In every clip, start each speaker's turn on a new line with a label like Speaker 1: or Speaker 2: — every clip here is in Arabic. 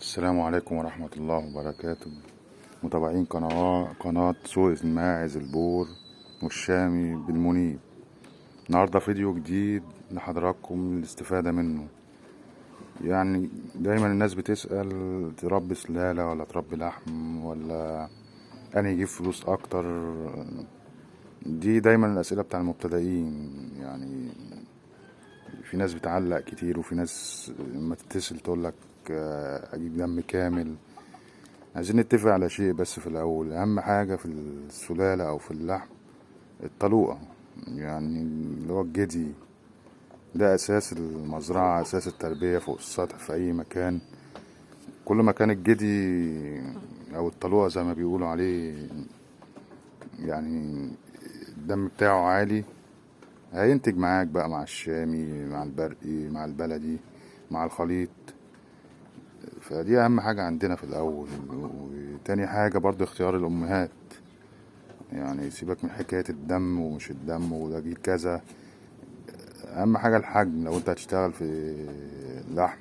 Speaker 1: السلام عليكم ورحمة الله وبركاته. متابعين قناة سوق الماعز البور والشامي بالمنيب. النهاردة فيديو جديد لحضراتكم للاستفادة منه. يعني دايما الناس بتسأل تربي سلالة ولا تربي لحم ولا أنا يجيب فلوس أكتر. دي دايما الأسئلة بتاع المبتدئين. يعني في ناس بتعلق كتير وفي ناس لما تتصل تقولك أجيب دم كامل. عايزين نتفق على شيء بس في الأول. أهم حاجة في السلالة أو في اللحم الطلوقة، يعني اللي هو الجدي. ده أساس المزرعة، أساس التربية فوق السطح في أي مكان. كل ما كان الجدي أو الطلوقة زي ما بيقولوا عليه يعني الدم بتاعه عالي، هينتج معاك بقى مع الشامي مع البرقي مع البلدي مع الخليط. فدي أهم حاجة عندنا في الأول. وتاني حاجة برضو اختيار الأمهات. يعني سيبك من حكاية الدم ومش الدم وده جيل كذا. أهم حاجة الحجم. لو أنت هتشتغل في لحم،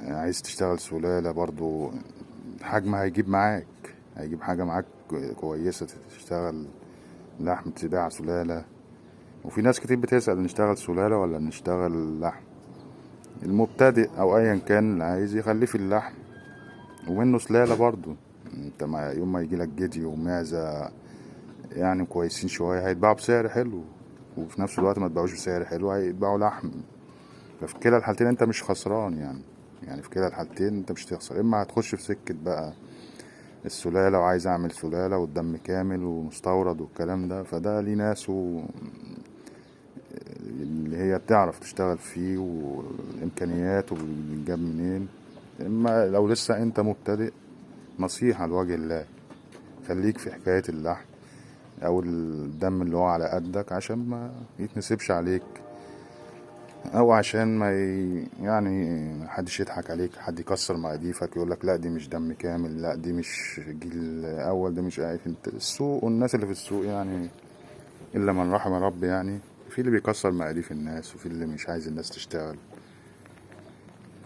Speaker 1: عايز تشتغل سلالة، برضو الحجم هيجيب معاك، هيجيب حاجة معاك كويسة تشتغل لحم تباع سلالة. وفي ناس كتير بتسأل نشتغل سلالة ولا نشتغل لحم. المبتدئ أو أيا كان اللي عايز يخليه في اللحم ومنه سلالة برضو. انت يوم ما يجيلك جدي ومعزة يعني كويسين شوية هيتباعوا بسعر حلو، وفي نفس الوقت ما تباعوش بسعر حلو هيتباعوا لحم. ففي كلا الحالتين انت مش خسران. يعني في كلا الحالتين انت مش تخسر. اما هتخش في سكة بقى السلالة وعايز اعمل سلالة والدم كامل ومستورد والكلام ده، فده ليه ناس اللي هي بتعرف تشتغل فيه والامكانيات وبيجاب منين. اما لو لسه انت مبتدئ، نصيحة لوجه الله، خليك في حكاية اللحم او الدم اللي هو على قدك عشان ما يتنسبش عليك، او عشان ما يعني محدش يضحك عليك، حد يكسر مقاديفك يقولك لا دي مش دم كامل، لا دي مش جيل اول، ده مش عارف. انت السوق والناس اللي في السوق يعني الا من رحم ربي، يعني في اللي بيكسر مقاديف الناس وفي اللي مش عايز الناس تشتغل.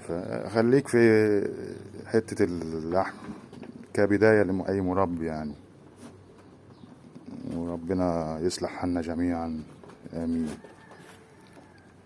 Speaker 1: فخليك في حتة اللحم كبداية لأي مربي يعني. وربنا يصلح حالنا جميعا، آمين.